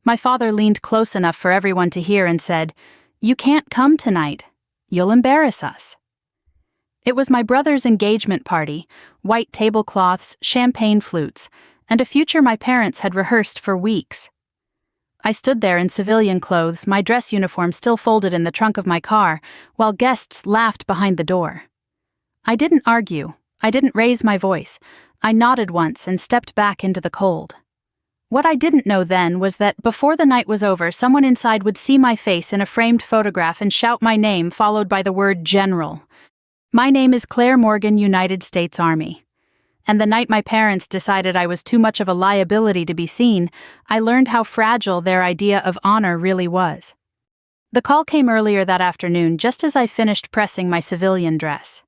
My father leaned close enough for everyone to hear and said, "You can't come tonight. You'll embarrass us." It was my brother's engagement party, white tablecloths, champagne flutes, and a future my parents had rehearsed for weeks. I stood there in civilian clothes, my dress uniform still folded in the trunk of my car, while guests laughed behind the door. I didn't argue. I didn't raise my voice. I nodded once and stepped back into the cold. What I didn't know then was that before the night was over, someone inside would see my face in a framed photograph and shout my name, followed by the word General. My name is Claire Morgan, United States Army. And the night my parents decided I was too much of a liability to be seen, I learned how fragile their idea of honor really was. The call came earlier that afternoon, just as I finished pressing my civilian dress.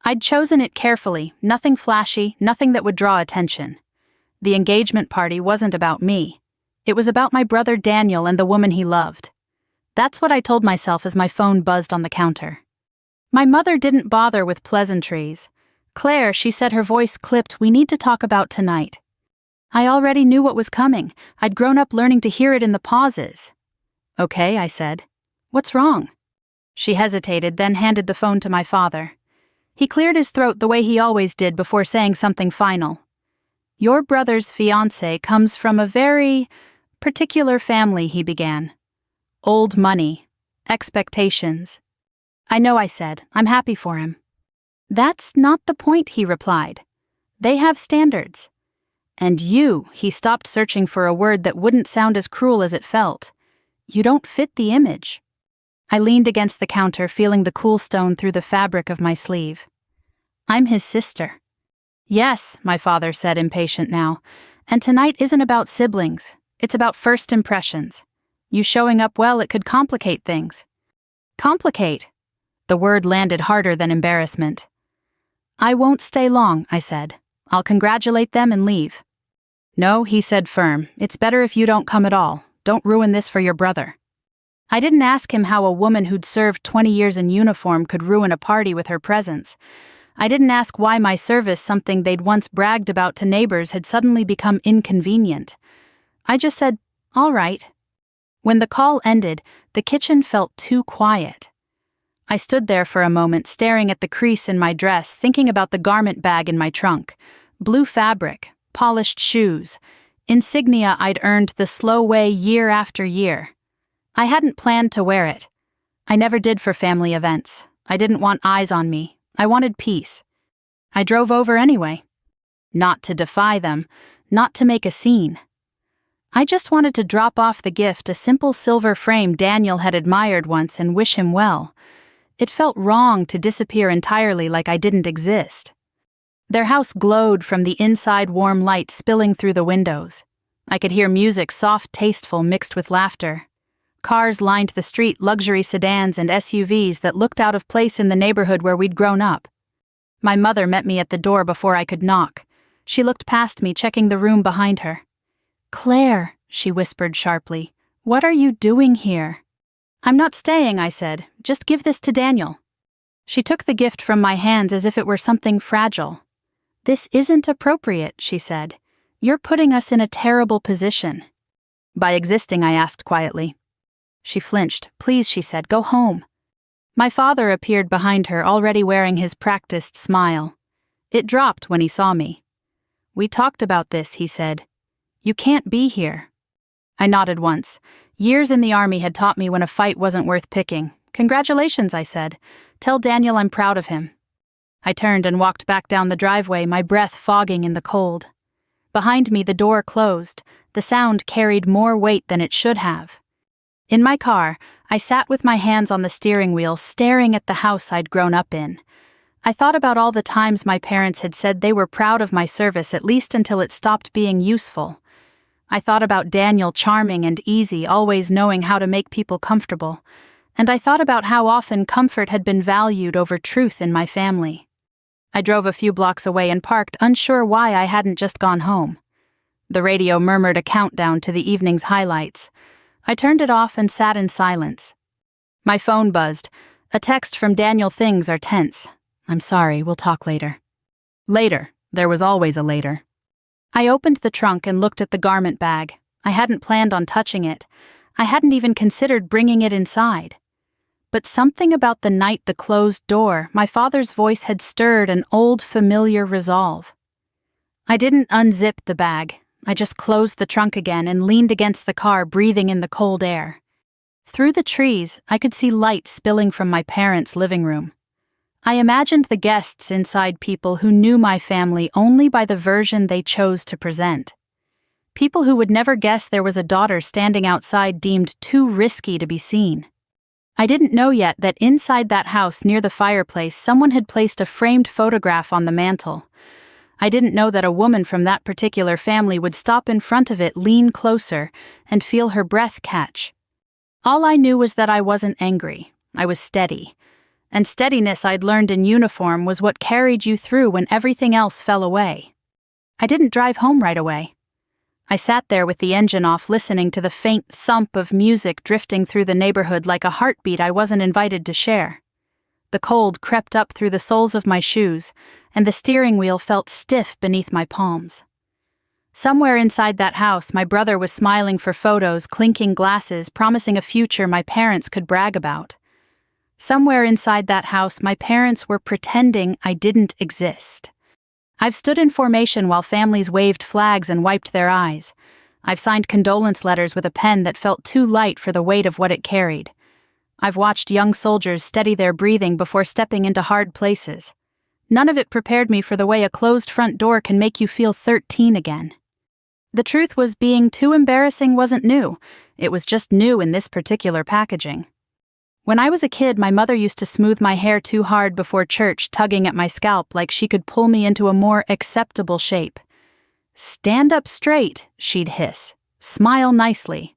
I'd chosen it carefully, nothing flashy, nothing that would draw attention. The engagement party wasn't about me. It was about my brother Daniel and the woman he loved. That's what I told myself as my phone buzzed on the counter. My mother didn't bother with pleasantries. "Claire," she said, her voice clipped, "we need to talk about tonight." I already knew what was coming. I'd grown up learning to hear it in the pauses. "Okay," I said. "What's wrong?" She hesitated, then handed the phone to my father. He cleared his throat the way he always did before saying something final. "Your brother's fiancé comes from a very particular family," he began. "Old money. Expectations." "I know," I said. "I'm happy for him." "That's not the point," he replied. "They have standards. And you," he stopped, searching for a word that wouldn't sound as cruel as it felt. "You don't fit the image." I leaned against the counter, feeling the cool stone through the fabric of my sleeve. "I'm his sister." "Yes," my father said, impatient now. "And tonight isn't about siblings. It's about first impressions. You showing up well, it could complicate things." "Complicate?" The word landed harder than embarrassment. "I won't stay long," I said. "I'll congratulate them and leave." "No," he said, firm. "It's better if you don't come at all. Don't ruin this for your brother." I didn't ask him how a woman who'd served 20 years in uniform could ruin a party with her presence. I didn't ask why my service, something they'd once bragged about to neighbors, had suddenly become inconvenient. I just said, "All right." When the call ended, the kitchen felt too quiet. I stood there for a moment, staring at the crease in my dress, thinking about the garment bag in my trunk. Blue fabric, polished shoes, insignia I'd earned the slow way year after year. I hadn't planned to wear it. I never did for family events. I didn't want eyes on me. I wanted peace. I drove over anyway. Not to defy them, not to make a scene. I just wanted to drop off the gift, a simple silver frame Daniel had admired once, and wish him well. It felt wrong to disappear entirely like I didn't exist. Their house glowed from the inside, warm light spilling through the windows. I could hear music, soft, tasteful, mixed with laughter. Cars lined the street, luxury sedans and SUVs that looked out of place in the neighborhood where we'd grown up. My mother met me at the door before I could knock. She looked past me, checking the room behind her. "Claire," she whispered sharply, "what are you doing here?" "I'm not staying," I said. "Just give this to Daniel." She took the gift from my hands as if it were something fragile. "This isn't appropriate," she said. "You're putting us in a terrible position." "By existing," I asked quietly. She flinched. "Please," she said, "go home." My father appeared behind her, already wearing his practiced smile. It dropped when he saw me. "We talked about this," he said. "You can't be here." I nodded once. Years in the Army had taught me when a fight wasn't worth picking. "Congratulations," I said. "Tell Daniel I'm proud of him." I turned and walked back down the driveway, my breath fogging in the cold. Behind me, the door closed. The sound carried more weight than it should have. In my car, I sat with my hands on the steering wheel, staring at the house I'd grown up in. I thought about all the times my parents had said they were proud of my service, at least until it stopped being useful. I thought about Daniel, charming and easy, always knowing how to make people comfortable. And I thought about how often comfort had been valued over truth in my family. I drove a few blocks away and parked, unsure why I hadn't just gone home. The radio murmured a countdown to the evening's highlights. I turned it off and sat in silence. My phone buzzed. A text from Daniel. "Things are tense. I'm sorry, we'll talk later." Later. There was always a later. I opened the trunk and looked at the garment bag. I hadn't planned on touching it. I hadn't even considered bringing it inside. But something about the night the closed door, my father's voice had stirred an old familiar resolve. I didn't unzip the bag. I just closed the trunk again and leaned against the car, breathing in the cold air. Through the trees, I could see light spilling from my parents' living room. I imagined the guests inside people who knew my family only by the version they chose to present. People who would never guess there was a daughter standing outside deemed too risky to be seen. I didn't know yet that inside that house near the fireplace someone had placed a framed photograph on the mantel. I didn't know that a woman from that particular family would stop in front of it, lean closer, and feel her breath catch. All I knew was that I wasn't angry. I was steady. And steadiness I'd learned in uniform was what carried you through when everything else fell away. I didn't drive home right away. I sat there with the engine off, listening to the faint thump of music drifting through the neighborhood like a heartbeat I wasn't invited to share. The cold crept up through the soles of my shoes, and the steering wheel felt stiff beneath my palms. Somewhere inside that house, my brother was smiling for photos, clinking glasses, promising a future my parents could brag about. Somewhere inside that house, my parents were pretending I didn't exist. I've stood in formation while families waved flags and wiped their eyes. I've signed condolence letters with a pen that felt too light for the weight of what it carried. I've watched young soldiers steady their breathing before stepping into hard places. None of it prepared me for the way a closed front door can make you feel 13 again. The truth was, being too embarrassing wasn't new. It was just new in this particular packaging. When I was a kid, my mother used to smooth my hair too hard before church, tugging at my scalp like she could pull me into a more acceptable shape. "Stand up straight," she'd hiss. "Smile nicely."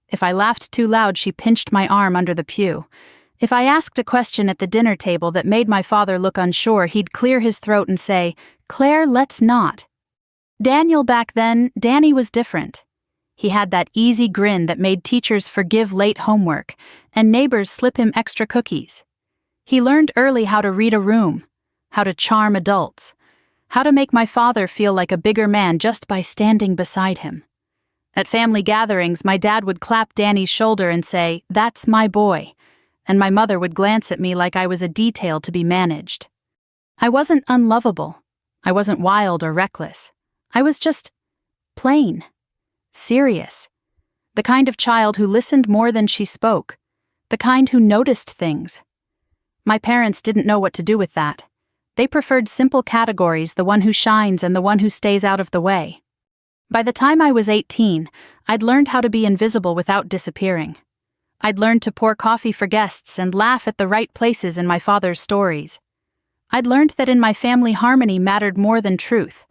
If I laughed too loud, she pinched my arm under the pew. If I asked a question at the dinner table that made my father look unsure, he'd clear his throat and say, "Claire, let's not." Daniel back then, Danny was different. He had that easy grin that made teachers forgive late homework, and neighbors slip him extra cookies. He learned early how to read a room, how to charm adults, how to make my father feel like a bigger man just by standing beside him. At family gatherings, my dad would clap Danny's shoulder and say, "That's my boy," and my mother would glance at me like I was a detail to be managed. I wasn't unlovable. I wasn't wild or reckless. I was just plain. Serious. The kind of child who listened more than she spoke. The kind who noticed things. My parents didn't know what to do with that. They preferred simple categories, the one who shines and the one who stays out of the way. By the time I was 18, I'd learned how to be invisible without disappearing. I'd learned to pour coffee for guests and laugh at the right places in my father's stories. I'd learned that in my family, harmony mattered more than truth,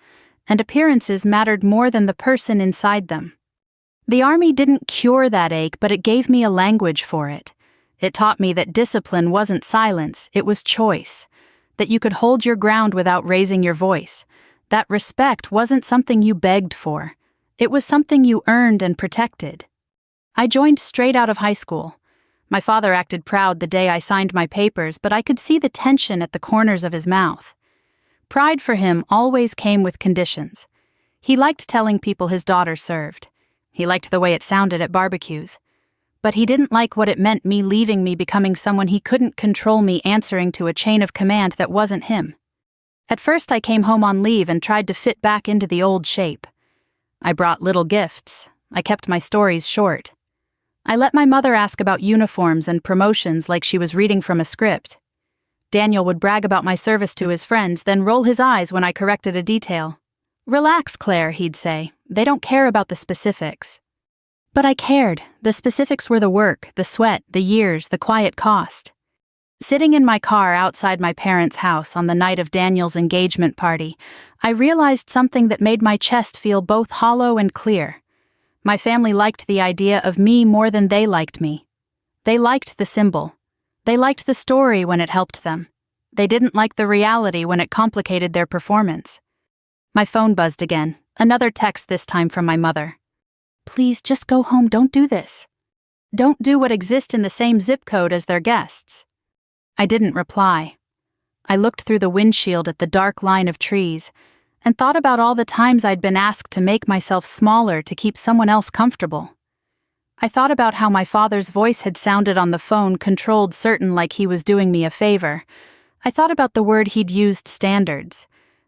and appearances mattered more than the person inside them. The army didn't cure that ache, but it gave me a language for it. It taught me that discipline wasn't silence, it was choice. That you could hold your ground without raising your voice. That respect wasn't something you begged for. It was something you earned and protected. I joined straight out of high school. My father acted proud the day I signed my papers, but I could see the tension at the corners of his mouth. Pride for him always came with conditions. He liked telling people his daughter served. He liked the way it sounded at barbecues. But he didn't like what it meant, me leaving, me becoming someone he couldn't control, me answering to a chain of command that wasn't him. At first I came home on leave and tried to fit back into the old shape. I brought little gifts. I kept my stories short. I let my mother ask about uniforms and promotions like she was reading from a script. Daniel would brag about my service to his friends, then roll his eyes when I corrected a detail. "Relax, Claire," he'd say. "They don't care about the specifics." But I cared. The specifics were the work, the sweat, the years, the quiet cost. Sitting in my car outside my parents' house on the night of Daniel's engagement party, I realized something that made my chest feel both hollow and clear. My family liked the idea of me more than they liked me. They liked the symbol. They liked the story when it helped them. They didn't like the reality when it complicated their performance. My phone buzzed again, another text this time from my mother. "Please, just go home, don't do this. Don't do what exists in the same zip code as their guests." I didn't reply. I looked through the windshield at the dark line of trees. and thought about all the times I'd been asked to make myself smaller to keep someone else comfortable. I thought about how my father's voice had sounded on the phone, controlled, certain, like he was doing me a favor. I thought about the word he'd used, standards,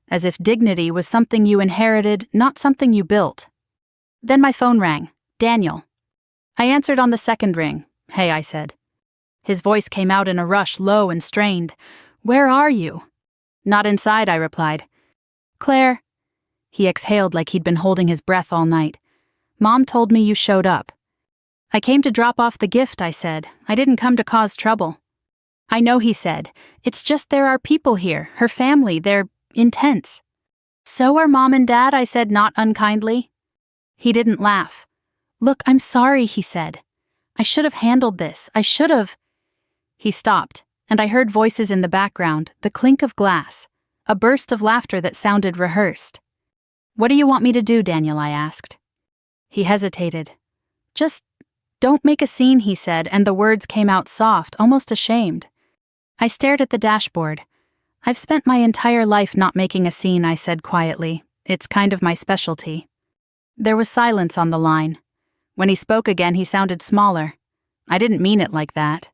as if dignity was something you inherited, not something you built. Then my phone rang. Daniel. I answered on the second ring. "Hey," I said. His voice came out in a rush, low and strained. "Where are you?" "Not inside," I replied. "Claire." He exhaled like he'd been holding his breath all night. "Mom told me you showed up." "I came to drop off the gift," I said. "I didn't come to cause trouble." "I know," he said. "It's just there are people here, her family, they're intense." "So are Mom and Dad," I said, not unkindly. He didn't laugh. "Look, I'm sorry," he said. "I should have handled this. I should have." He stopped, and I heard voices in the background, the clink of glass, a burst of laughter that sounded rehearsed. "What do you want me to do, Daniel?" I asked. He hesitated. "Just don't make a scene," he said, and the words came out soft, almost ashamed. I stared at the dashboard. "I've spent my entire life not making a scene," I said quietly. "It's kind of my specialty." There was silence on the line. When he spoke again, he sounded smaller. "I didn't mean it like that."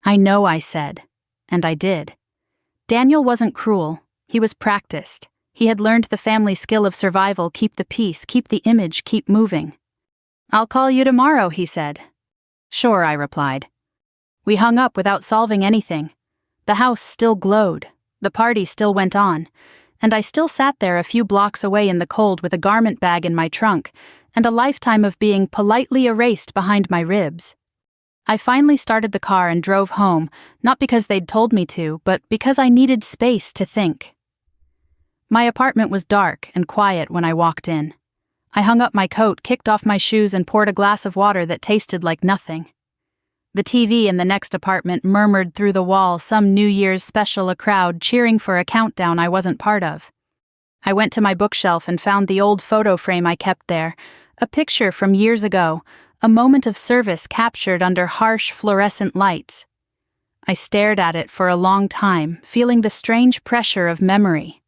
"I know," I said. And I did. Daniel wasn't cruel. He was practiced. He had learned the family skill of survival, keep the peace, keep the image, keep moving. "I'll call you tomorrow," he said. "Sure," I replied. We hung up without solving anything. The house still glowed. The party still went on. And I still sat there a few blocks away in the cold with a garment bag in my trunk and a lifetime of being politely erased behind my ribs. I finally started the car and drove home, not because they'd told me to, but because I needed space to think. My apartment was dark and quiet when I walked in. I hung up my coat, kicked off my shoes, and poured a glass of water that tasted like nothing. The TV in the next apartment murmured through the wall, some New Year's special, a crowd cheering for a countdown I wasn't part of. I went to my bookshelf and found the old photo frame I kept there, a picture from years ago, a moment of service captured under harsh fluorescent lights. I stared at it for a long time, feeling the strange pressure of memory.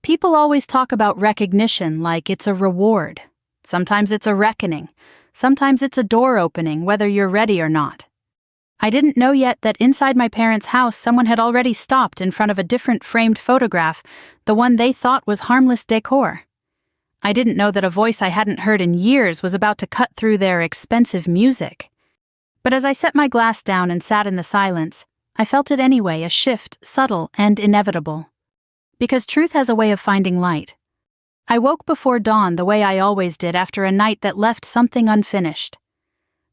People always talk about recognition like it's a reward. Sometimes it's a reckoning. Sometimes it's a door opening, whether you're ready or not. I didn't know yet that inside my parents' house someone had already stopped in front of a different framed photograph, the one they thought was harmless decor. I didn't know that a voice I hadn't heard in years was about to cut through their expensive music. But as I set my glass down and sat in the silence, I felt it anyway, a shift, subtle and inevitable. Because truth has a way of finding light. I woke before dawn the way I always did after a night that left something unfinished.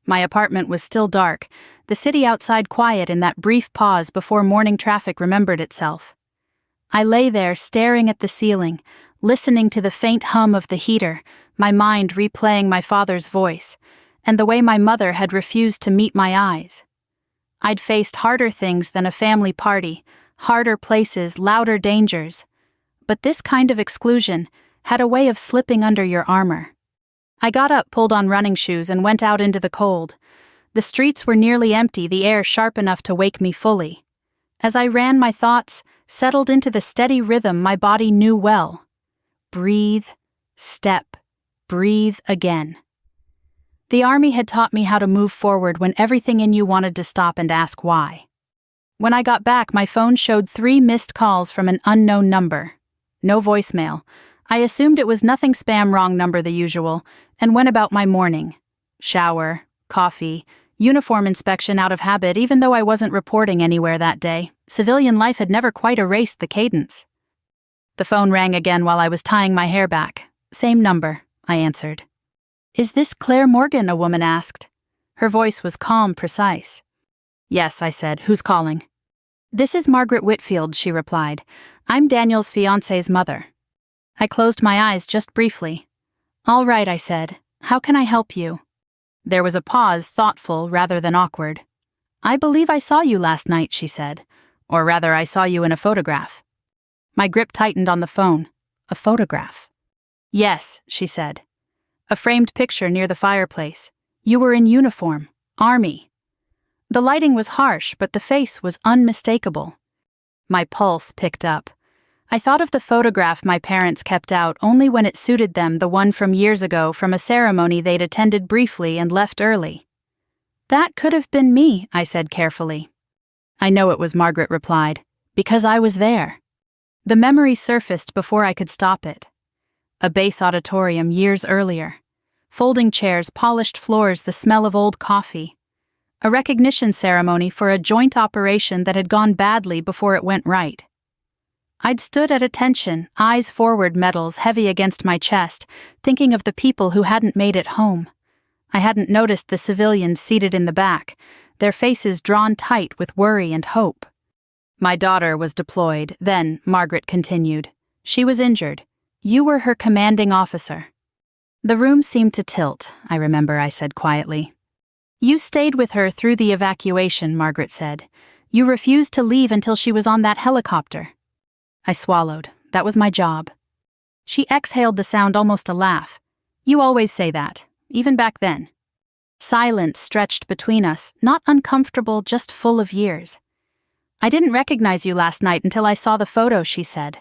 My apartment was still dark, the city outside quiet in that brief pause before morning traffic remembered itself. I lay there staring at the ceiling, listening to the faint hum of the heater, my mind replaying my father's voice, and the way my mother had refused to meet my eyes. I'd faced harder things than a family party, harder places, louder dangers. But this kind of exclusion had a way of slipping under your armor. I got up, pulled on running shoes, and went out into the cold. The streets were nearly empty, the air sharp enough to wake me fully. As I ran, my thoughts settled into the steady rhythm my body knew well. Breathe, step, breathe again. The army had taught me how to move forward when everything in you wanted to stop and ask why. When I got back, my phone showed 3 missed calls from an unknown number. No voicemail. I assumed it was nothing, spam, wrong number, the usual, and went about my morning. Shower, coffee, uniform inspection out of habit, even though I wasn't reporting anywhere that day. Civilian life had never quite erased the cadence. The phone rang again while I was tying my hair back. "Same number," I answered. "Is this Claire Morgan?" a woman asked. Her voice was calm, precise. "Yes," I said. "Who's calling?" "This is Margaret Whitfield," she replied. "I'm Daniel's fiancé's mother." I closed my eyes just briefly. "All right," I said. "How can I help you?" There was a pause, thoughtful rather than awkward. "I believe I saw you last night," she said. "Or rather, I saw you in a photograph." My grip tightened on the phone. A photograph. "Yes," she said. "A framed picture near the fireplace. You were in uniform. Army." The lighting was harsh, but the face was unmistakable. My pulse picked up. I thought of the photograph my parents kept out only when it suited them, the one from years ago from a ceremony they'd attended briefly and left early. That could have been me, I said carefully. I know it was, Margaret replied, because I was there. The memory surfaced before I could stop it. A base auditorium years earlier. Folding chairs, polished floors, the smell of old coffee. A recognition ceremony for a joint operation that had gone badly before it went right. I'd stood at attention, eyes forward, medals heavy against my chest, thinking of the people who hadn't made it home. I hadn't noticed the civilians seated in the back, their faces drawn tight with worry and hope. My daughter was deployed, then, Margaret continued. She was injured. You were her commanding officer. The room seemed to tilt, I remember I said quietly. You stayed with her through the evacuation, Margaret said. You refused to leave until she was on that helicopter. I swallowed. That was my job. She exhaled, the sound almost a laugh. You always say that, even back then. Silence stretched between us, not uncomfortable, just full of years. I didn't recognize you last night until I saw the photo, she said.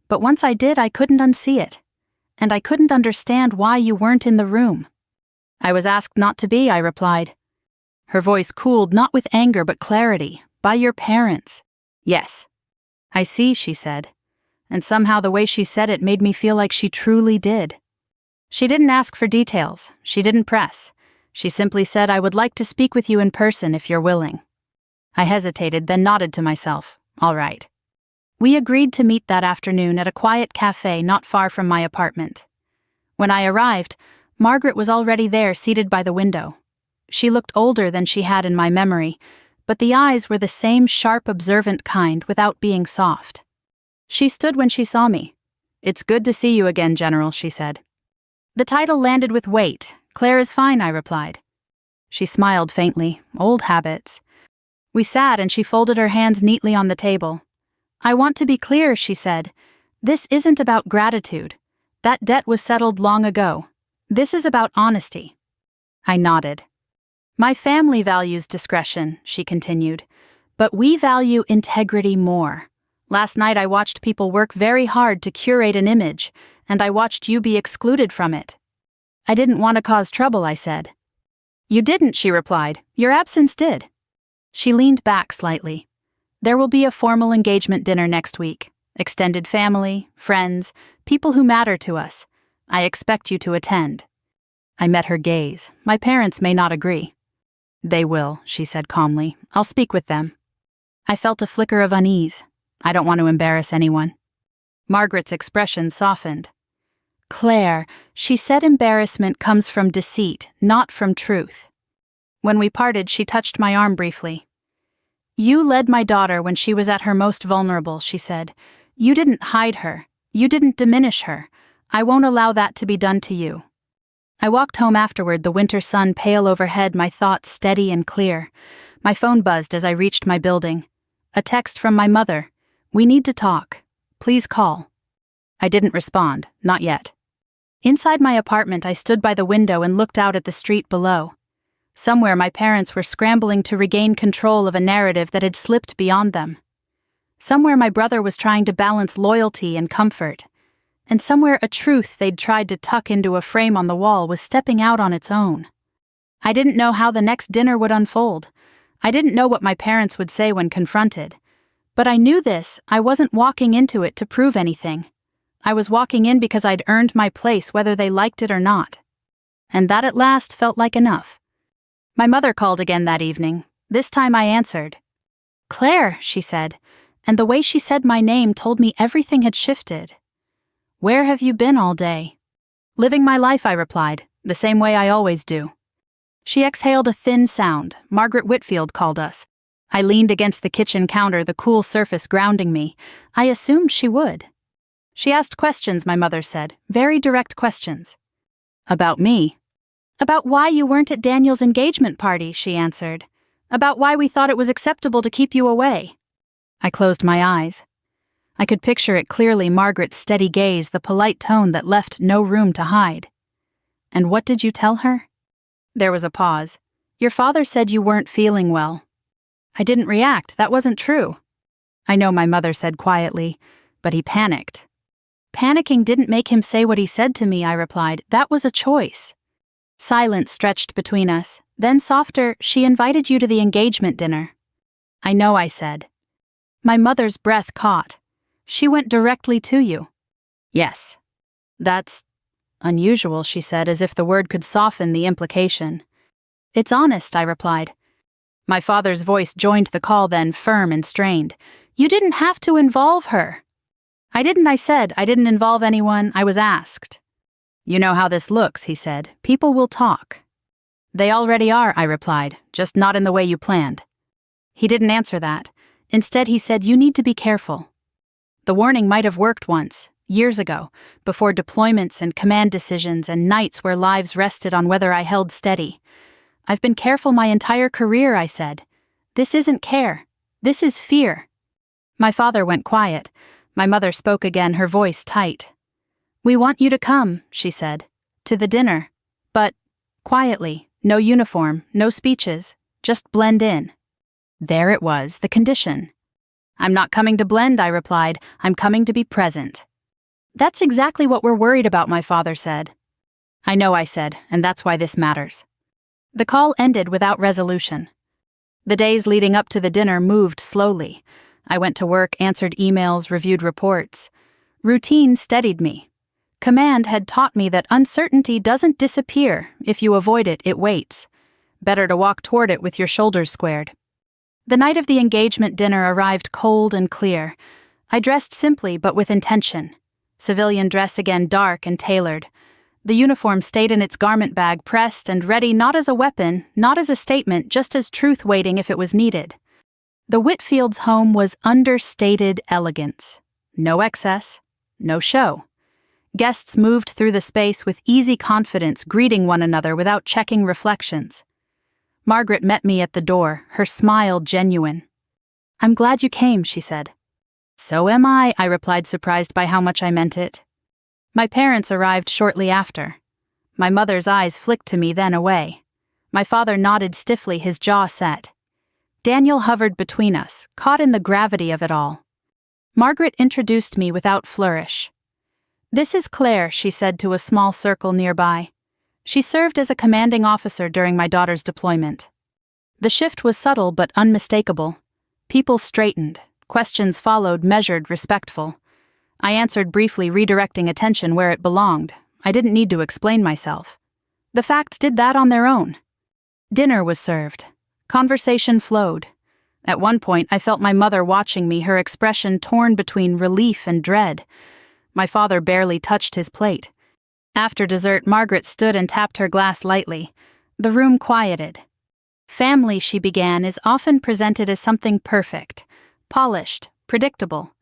But once I did, I couldn't unsee it. And I couldn't understand why you weren't in the room. I was asked not to be, I replied. Her voice cooled, not with anger but clarity. By your parents. Yes. I see, she said. And somehow the way she said it made me feel like she truly did. She didn't ask for details. She didn't press. She simply said, I would like to speak with you in person if you're willing. I hesitated, then nodded to myself. All right. We agreed to meet that afternoon at a quiet cafe not far from my apartment. When I arrived, Margaret was already there, seated by the window. She looked older than she had in my memory, but the eyes were the same sharp, observant kind without being soft. She stood when she saw me. It's good to see you again, General, she said. The title landed with weight. Claire is fine, I replied. She smiled faintly. Old habits. We sat and she folded her hands neatly on the table. I want to be clear, she said. This isn't about gratitude. That debt was settled long ago. This is about honesty. I nodded. My family values discretion, she continued, but we value integrity more. Last night I watched people work very hard to curate an image, and I watched you be excluded from it. I didn't want to cause trouble, I said. You didn't, she replied. Your absence did. She leaned back slightly. There will be a formal engagement dinner next week. Extended family, friends, people who matter to us. I expect you to attend. I met her gaze. My parents may not agree. They will, she said calmly. I'll speak with them. I felt a flicker of unease. I don't want to embarrass anyone. Margaret's expression softened. Claire, she said embarrassment comes from deceit, not from truth. When we parted, she touched my arm briefly. You led my daughter when she was at her most vulnerable, she said. You didn't hide her. You didn't diminish her. I won't allow that to be done to you. I walked home afterward, the winter sun pale overhead, my thoughts steady and clear. My phone buzzed as I reached my building. A text from my mother. We need to talk. Please call. I didn't respond, not yet. Inside my apartment, I stood by the window and looked out at the street below. Somewhere my parents were scrambling to regain control of a narrative that had slipped beyond them. Somewhere my brother was trying to balance loyalty and comfort. And somewhere a truth they'd tried to tuck into a frame on the wall was stepping out on its own. I didn't know how the next dinner would unfold. I didn't know what my parents would say when confronted. But I knew this, I wasn't walking into it to prove anything. I was walking in because I'd earned my place whether they liked it or not. And that at last felt like enough. My mother called again that evening. This time I answered. Claire, she said, and the way she said my name told me everything had shifted. Where have you been all day? Living my life, I replied, the same way I always do. She exhaled a thin sound. Margaret Whitfield called us. I leaned against the kitchen counter, the cool surface grounding me. I assumed she would. She asked questions, my mother said, very direct questions. About me. About why you weren't at Daniel's engagement party, she answered. About why we thought it was acceptable to keep you away. I closed my eyes. I could picture it clearly, Margaret's steady gaze, the polite tone that left no room to hide. And what did you tell her? There was a pause. Your father said you weren't feeling well. I didn't react. That wasn't true. I know, my mother said quietly. But he panicked. Panicking didn't make him say what he said to me, I replied. That was a choice. Silence stretched between us. Then softer, she invited you to the engagement dinner. I know, I said. My mother's breath caught. She went directly to you. Yes. That's unusual, she said, as if the word could soften the implication. It's honest, I replied. My father's voice joined the call then, firm and strained. You didn't have to involve her. I didn't, I said. I didn't involve anyone. I was asked. You know how this looks, he said. People will talk. They already are, I replied, just not in the way you planned. He didn't answer that. Instead, he said, you need to be careful. The warning might have worked once, years ago, before deployments and command decisions and nights where lives rested on whether I held steady. I've been careful my entire career, I said. This isn't care. This is fear. My father went quiet. My mother spoke again, her voice tight. We want you to come, she said, to the dinner. But, quietly, no uniform, no speeches, just blend in. There it was, the condition. I'm not coming to blend, I replied. I'm coming to be present. That's exactly what we're worried about, my father said. I know, I said, and that's why this matters. The call ended without resolution. The days leading up to the dinner moved slowly. I went to work, answered emails, reviewed reports. Routine steadied me. Command had taught me that uncertainty doesn't disappear. If you avoid it, it waits. Better to walk toward it with your shoulders squared. The night of the engagement dinner arrived cold and clear. I dressed simply but with intention. Civilian dress again, dark and tailored. The uniform stayed in its garment bag, pressed and ready not as a weapon, not as a statement, just as truth waiting if it was needed. The Whitfields' home was understated elegance. No excess, no show. Guests moved through the space with easy confidence, greeting one another without checking reflections. Margaret met me at the door, her smile genuine. I'm glad you came, she said. So am I replied, surprised by how much I meant it. My parents arrived shortly after. My mother's eyes flicked to me, then away. My father nodded stiffly, his jaw set. Daniel hovered between us, caught in the gravity of it all. Margaret introduced me without flourish. This is Claire, she said to a small circle nearby. She served as a commanding officer during my daughter's deployment. The shift was subtle but unmistakable. People straightened. Questions followed, measured, respectful. I answered briefly, redirecting attention where it belonged. I didn't need to explain myself. The facts did that on their own. Dinner was served. Conversation flowed. At one point, I felt my mother watching me, her expression torn between relief and dread. My father barely touched his plate. After dessert, Margaret stood and tapped her glass lightly. The room quieted. Family, she began, is often presented as something perfect, polished, predictable.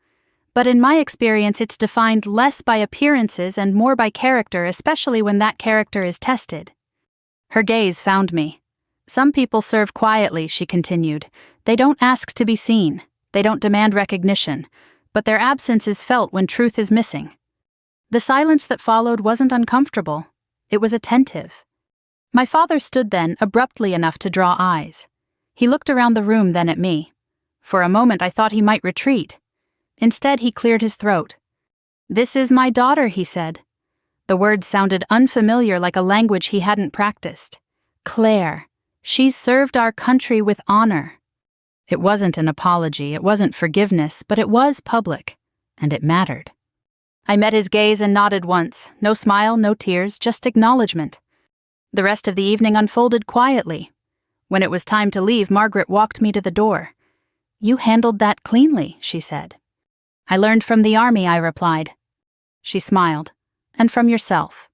But in my experience, it's defined less by appearances and more by character, especially when that character is tested. Her gaze found me. Some people serve quietly, she continued. They don't ask to be seen. They don't demand recognition. But their absence is felt when truth is missing. The silence that followed wasn't uncomfortable. It was attentive. My father stood then, abruptly enough to draw eyes. He looked around the room, then at me. For a moment I thought he might retreat. Instead, he cleared his throat. This is my daughter, he said. The words sounded unfamiliar, like a language he hadn't practiced. Claire. She's served our country with honor. It wasn't an apology, it wasn't forgiveness, but it was public, and it mattered. I met his gaze and nodded once. No smile, no tears, just acknowledgement. The rest of the evening unfolded quietly. When it was time to leave, Margaret walked me to the door. You handled that cleanly, she said. I learned from the army, I replied. She smiled. And from yourself.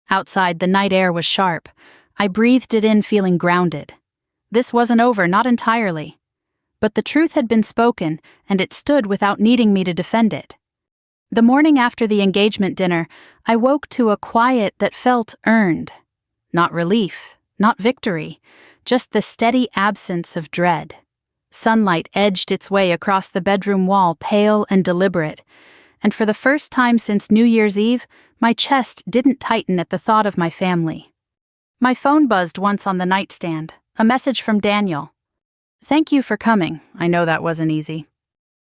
Outside, the night air was sharp. I breathed it in, feeling grounded. This wasn't over, not entirely. But the truth had been spoken, and it stood without needing me to defend it. The morning after the engagement dinner, I woke to a quiet that felt earned. Not relief, not victory, just the steady absence of dread. Sunlight edged its way across the bedroom wall, pale and deliberate, and for the first time since New Year's Eve, my chest didn't tighten at the thought of my family. My phone buzzed once on the nightstand, a message from Daniel. Thank you for coming. I know that wasn't easy.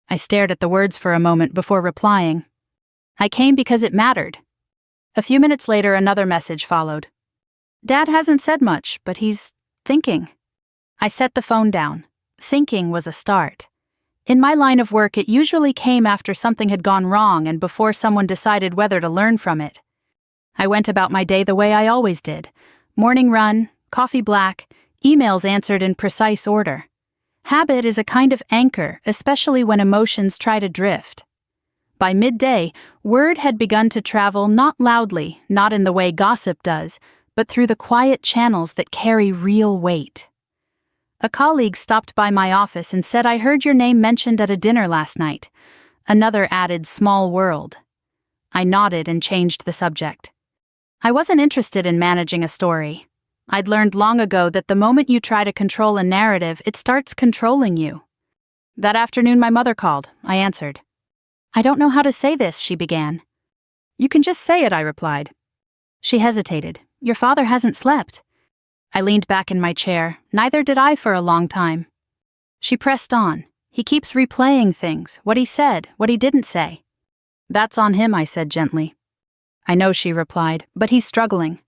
I stared at the words for a moment before replying. I came because it mattered. A few minutes later, another message followed. Dad hasn't said much, but he's thinking. I set the phone down. Thinking was a start. In my line of work, it usually came after something had gone wrong and before someone decided whether to learn from it. I went about my day the way I always did. Morning run, coffee black, emails answered in precise order. Habit is a kind of anchor, especially when emotions try to drift. By midday, word had begun to travel not loudly, not in the way gossip does, but through the quiet channels that carry real weight. A colleague stopped by my office and said, I heard your name mentioned at a dinner last night. Another added, small world. I nodded and changed the subject. I wasn't interested in managing a story. I'd learned long ago that the moment you try to control a narrative, it starts controlling you. That afternoon my mother called. I answered. I don't know how to say this, she began. You can just say it, I replied. She hesitated. Your father hasn't slept. I leaned back in my chair. Neither did I for a long time. She pressed on. He keeps replaying things, what he said, what he didn't say. That's on him, I said gently. I know, she replied, but he's struggling.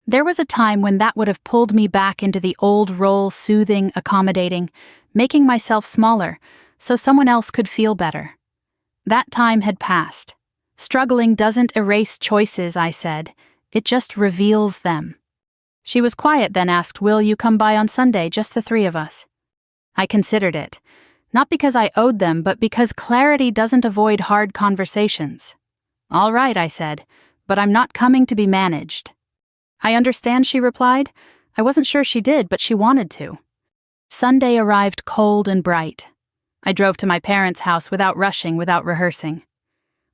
There was a time when that would have pulled me back into the old role, soothing, accommodating, making myself smaller so someone else could feel better. That time had passed. Struggling doesn't erase choices, I said. It just reveals them. She was quiet, then asked, Will you come by on Sunday, just the three of us? I considered it. Not because I owed them, but because clarity doesn't avoid hard conversations. All right, I said, but I'm not coming to be managed. I understand, she replied. I wasn't sure she did, but she wanted to. Sunday arrived cold and bright. I drove to my parents' house without rushing, without rehearsing.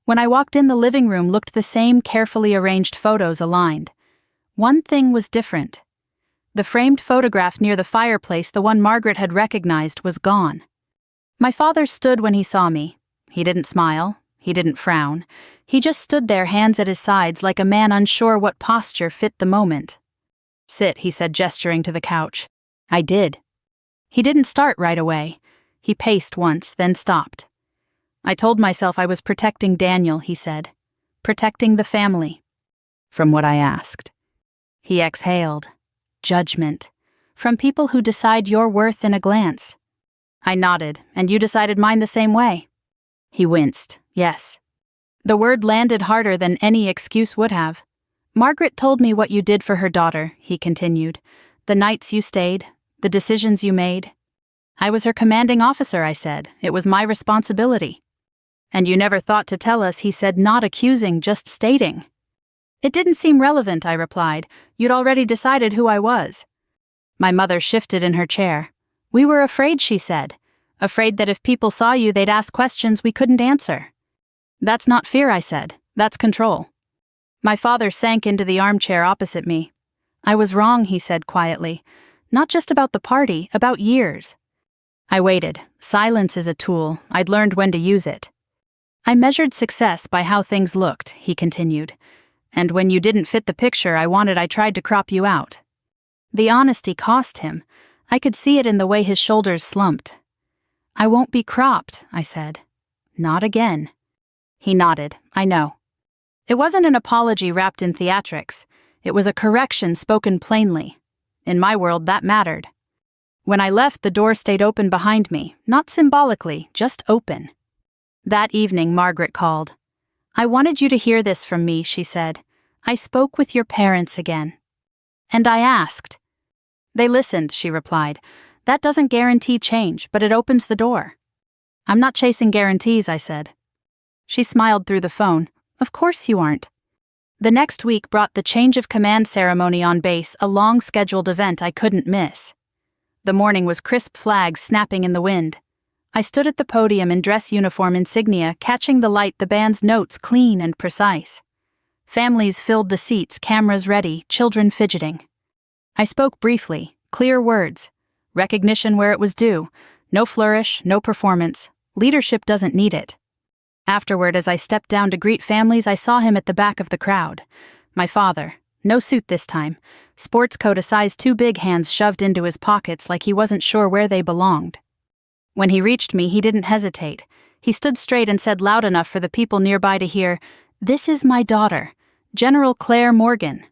When I walked in, the living room looked the same, carefully arranged photos aligned. One thing was different. The framed photograph near the fireplace, the one Margaret had recognized, was gone. My father stood when he saw me. He didn't smile. He didn't frown. He just stood there, hands at his sides, like a man unsure what posture fit the moment. Sit, he said, gesturing to the couch. I did. He didn't start right away. He paced once, then stopped. I told myself I was protecting Daniel, he said. Protecting the family. From what I asked. He exhaled. Judgment. From people who decide your worth in a glance. I nodded, and you decided mine the same way. He winced. Yes. The word landed harder than any excuse would have. Margaret told me what you did for her daughter, he continued. The nights you stayed, the decisions you made. I was her commanding officer, I said. It was my responsibility. And you never thought to tell us, he said, not accusing, just stating. It didn't seem relevant, I replied. You'd already decided who I was. My mother shifted in her chair. We were afraid, she said. Afraid that if people saw you, they'd ask questions we couldn't answer. That's not fear, I said. That's control. My father sank into the armchair opposite me. I was wrong, he said quietly. Not just about the party, about years. I waited. Silence is a tool. I'd learned when to use it. I measured success by how things looked, he continued. And when you didn't fit the picture I tried to crop you out. The honesty cost him. I could see it in the way his shoulders slumped. I won't be cropped, I said. Not again. He nodded. I know. It wasn't an apology wrapped in theatrics. It was a correction spoken plainly. In my world, that mattered. When I left, the door stayed open behind me, not symbolically, just open. That evening, Margaret called. I wanted you to hear this from me, she said. I spoke with your parents again. And I asked. They listened, she replied. That doesn't guarantee change, but it opens the door. I'm not chasing guarantees, I said. She smiled through the phone. Of course you aren't. The next week brought the change of command ceremony on base, a long-scheduled event I couldn't miss. The morning was crisp flags snapping in the wind. I stood at the podium in dress uniform insignia, catching the light, the band's notes clean and precise. Families filled the seats, cameras ready, children fidgeting. I spoke briefly, clear words. Recognition where it was due. No flourish, no performance. Leadership doesn't need it. Afterward, as I stepped down to greet families, I saw him at the back of the crowd. My father. No suit this time. Sports coat a size too big, hands shoved into his pockets like he wasn't sure where they belonged. When he reached me, he didn't hesitate. He stood straight and said loud enough for the people nearby to hear, "This is my daughter, General Claire Morgan."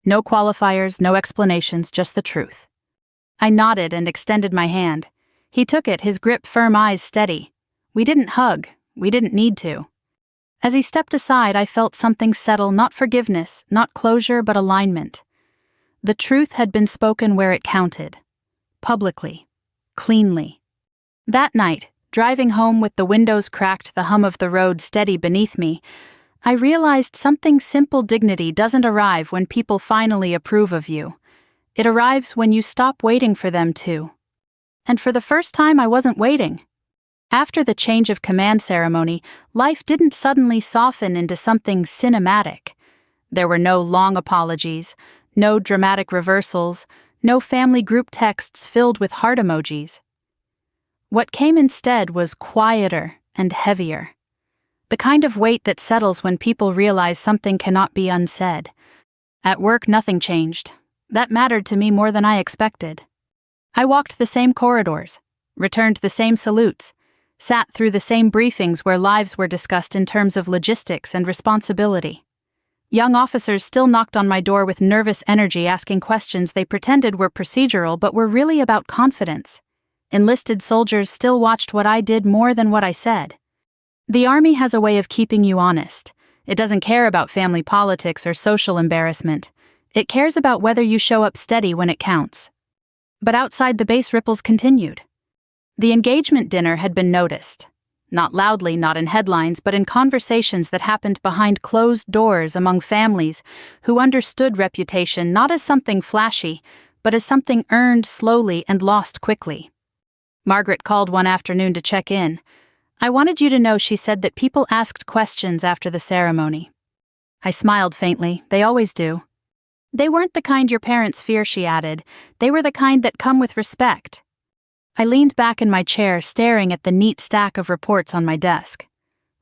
No qualifiers, no explanations, just the truth. I nodded and extended my hand. He took it, his grip firm, eyes steady. We didn't hug. We didn't need to. As he stepped aside, I felt something settle, not forgiveness, not closure, but alignment. The truth had been spoken where it counted. Publicly. Cleanly. That night, driving home with the windows cracked, the hum of the road steady beneath me, I realized something simple. Dignity doesn't arrive when people finally approve of you. It arrives when you stop waiting for them to. And for the first time, I wasn't waiting. After the change of command ceremony, life didn't suddenly soften into something cinematic. There were no long apologies, no dramatic reversals, no family group texts filled with heart emojis. What came instead was quieter and heavier. The kind of weight that settles when people realize something cannot be unsaid. At work, nothing changed. That mattered to me more than I expected. I walked the same corridors, returned the same salutes, sat through the same briefings where lives were discussed in terms of logistics and responsibility. Young officers still knocked on my door with nervous energy, asking questions they pretended were procedural but were really about confidence. Enlisted soldiers still watched what I did more than what I said. The Army has a way of keeping you honest. It doesn't care about family politics or social embarrassment. It cares about whether you show up steady when it counts. But outside the base, ripples continued. The engagement dinner had been noticed. Not loudly, not in headlines, but in conversations that happened behind closed doors among families who understood reputation not as something flashy, but as something earned slowly and lost quickly. Margaret called one afternoon to check in. "I wanted you to know," she said, "that people asked questions after the ceremony." I smiled faintly. They always do. "They weren't the kind your parents fear," she added. "They were the kind that come with respect." I leaned back in my chair, staring at the neat stack of reports on my desk.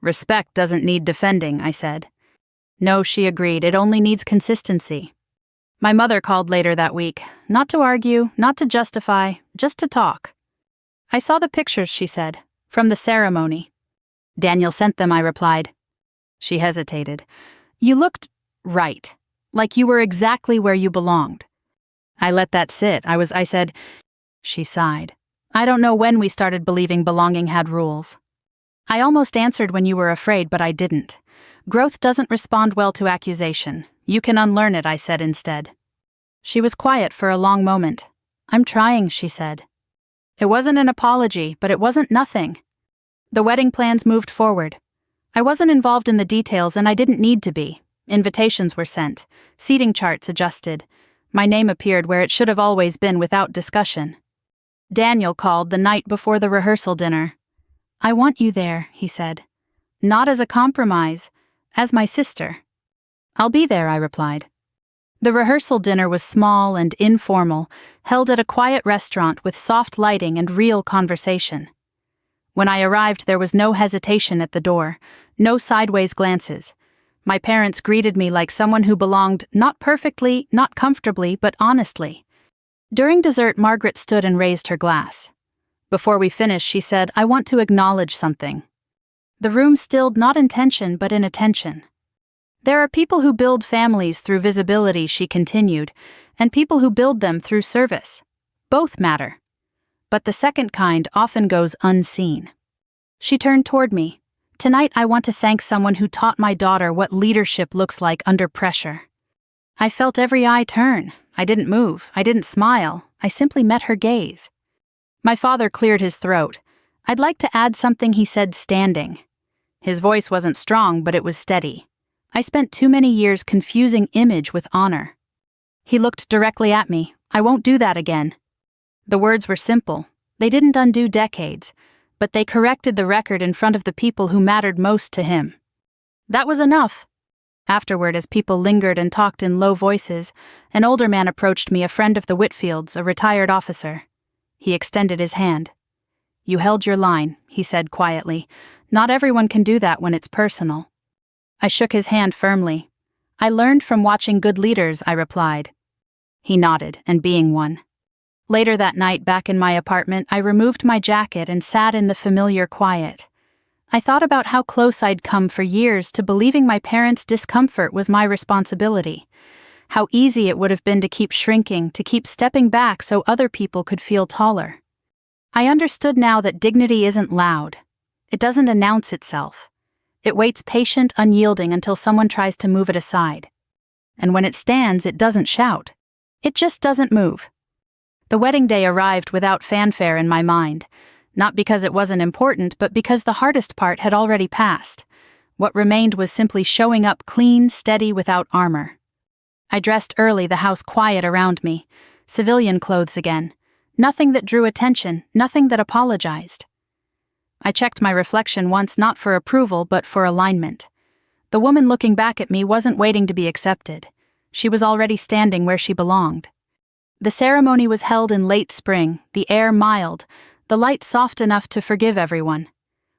"Respect doesn't need defending," I said. "No," she agreed, "it only needs consistency." My mother called later that week, not to argue, not to justify, just to talk. "I saw the pictures," she said, "from the ceremony." "Daniel sent them," I replied. She hesitated. "You looked right, like you were exactly where you belonged." I let that sit. I said. She sighed. "I don't know when we started believing belonging had rules. I almost answered when you were afraid, but I didn't. Growth doesn't respond well to accusation. You can unlearn it," I said instead. She was quiet for a long moment. "I'm trying," she said. It wasn't an apology, but it wasn't nothing. The wedding plans moved forward. I wasn't involved in the details, and I didn't need to be. Invitations were sent. Seating charts adjusted. My name appeared where it should have always been without discussion. Daniel called the night before the rehearsal dinner. "I want you there," he said. "Not as a compromise, as my sister." "I'll be there," I replied. The rehearsal dinner was small and informal, held at a quiet restaurant with soft lighting and real conversation. When I arrived, there was no hesitation at the door, no sideways glances. My parents greeted me like someone who belonged, not perfectly, not comfortably, but honestly. During dessert, Margaret stood and raised her glass. Before we finished, she said, "I want to acknowledge something." The room stilled, not in tension, but in attention. "There are people who build families through visibility," she continued, "and people who build them through service. Both matter. But the second kind often goes unseen." She turned toward me. "Tonight I want to thank someone who taught my daughter what leadership looks like under pressure." I felt every eye turn. I didn't move. I didn't smile. I simply met her gaze. My father cleared his throat. "I'd like to add something," he said, standing. His voice wasn't strong, but it was steady. "I spent too many years confusing image with honor." He looked directly at me. "I won't do that again." The words were simple. They didn't undo decades, but they corrected the record in front of the people who mattered most to him. That was enough. Afterward, as people lingered and talked in low voices, an older man approached me, a friend of the Whitfields, a retired officer. He extended his hand. "You held your line," he said quietly. "Not everyone can do that when it's personal." I shook his hand firmly. "I learned from watching good leaders," I replied. He nodded, and being one. Later that night, back in my apartment, I removed my jacket and sat in the familiar quiet. I thought about how close I'd come for years to believing my parents' discomfort was my responsibility. How easy it would have been to keep shrinking, to keep stepping back so other people could feel taller. I understood now that dignity isn't loud. It doesn't announce itself. It waits patient, unyielding until someone tries to move it aside. And when it stands, it doesn't shout. It just doesn't move. The wedding day arrived without fanfare in my mind, not because it wasn't important, but because the hardest part had already passed. What remained was simply showing up clean, steady, without armor. I dressed early, the house quiet around me, civilian clothes again. Nothing that drew attention, nothing that apologized. I checked my reflection once, not for approval, but for alignment. The woman looking back at me wasn't waiting to be accepted. She was already standing where she belonged. The ceremony was held in late spring, the air mild, the light soft enough to forgive everyone.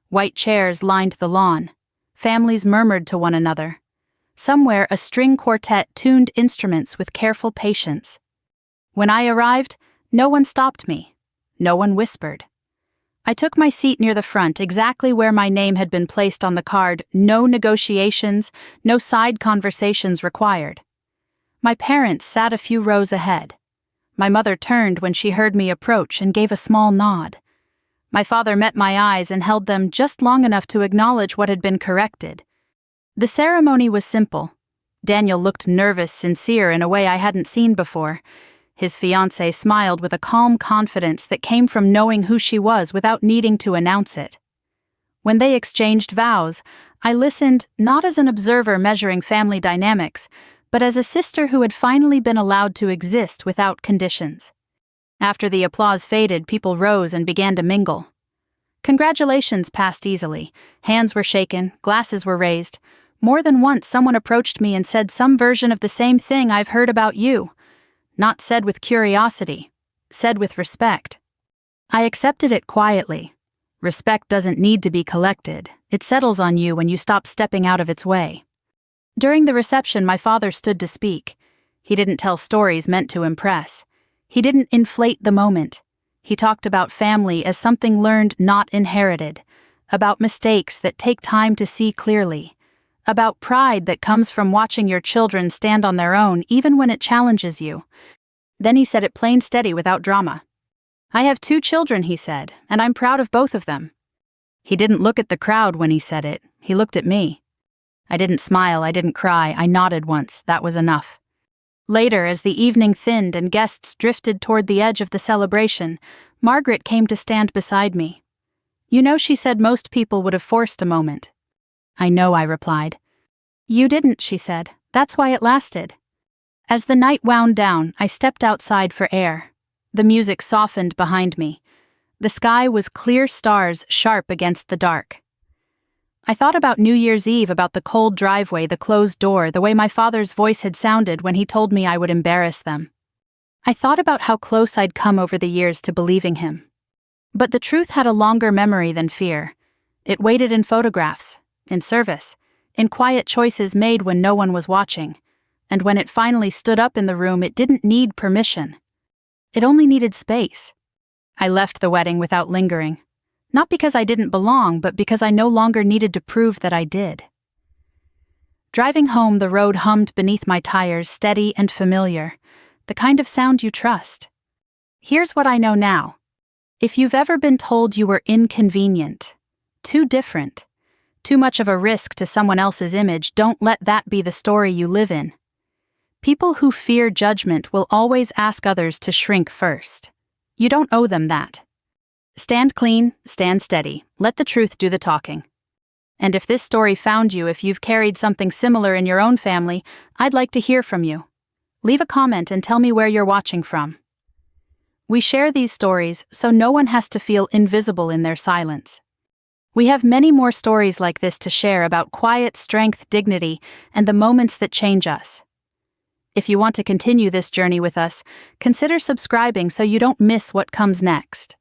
White chairs lined the lawn. Families murmured to one another. Somewhere a string quartet tuned instruments with careful patience. When I arrived, no one stopped me. No one whispered. I took my seat near the front, exactly where my name had been placed on the card. No negotiations, no side conversations required. My parents sat a few rows ahead. My mother turned when she heard me approach and gave a small nod. My father met my eyes and held them just long enough to acknowledge what had been corrected. The ceremony was simple. Daniel looked nervous, sincere in a way I hadn't seen before. His fiancée smiled with a calm confidence that came from knowing who she was without needing to announce it. When they exchanged vows, I listened not as an observer measuring family dynamics, but as a sister who had finally been allowed to exist without conditions. After the applause faded, people rose and began to mingle. Congratulations passed easily. Hands were shaken, glasses were raised. More than once, someone approached me and said some version of the same thing I've heard about you. Not said with curiosity, said with respect. I accepted it quietly. Respect doesn't need to be collected. It settles on you when you stop stepping out of its way. During the reception, my father stood to speak. He didn't tell stories meant to impress. He didn't inflate the moment. He talked about family as something learned, not inherited. About mistakes that take time to see clearly. About pride that comes from watching your children stand on their own even when it challenges you. Then he said it plain steady without drama. I have 2 children, he said, and I'm proud of both of them. He didn't look at the crowd when he said it. He looked at me. I didn't smile, I didn't cry, I nodded once. That was enough. Later, as the evening thinned and guests drifted toward the edge of the celebration, Margaret came to stand beside me. You know, she said most people would have forced a moment. I know, I replied. You didn't, she said. That's why it lasted. As the night wound down, I stepped outside for air. The music softened behind me. The sky was clear stars sharp against the dark. I thought about New Year's Eve, about the cold driveway, the closed door, the way my father's voice had sounded when he told me I would embarrass them. I thought about how close I'd come over the years to believing him. But the truth had a longer memory than fear. It waited in photographs, in service, in quiet choices made when no one was watching. And when it finally stood up in the room, it didn't need permission. It only needed space. I left the wedding without lingering. Not because I didn't belong, but because I no longer needed to prove that I did. Driving home, the road hummed beneath my tires, steady and familiar, the kind of sound you trust. Here's what I know now. If you've ever been told you were inconvenient, too different, too much of a risk to someone else's image, don't let that be the story you live in. People who fear judgment will always ask others to shrink first. You don't owe them that. Stand clean, stand steady, let the truth do the talking. And if this story found you, if you've carried something similar in your own family, I'd like to hear from you. Leave a comment and tell me where you're watching from. We share these stories so no one has to feel invisible in their silence. We have many more stories like this to share about quiet strength, dignity, and the moments that change us. If you want to continue this journey with us, consider subscribing so you don't miss what comes next.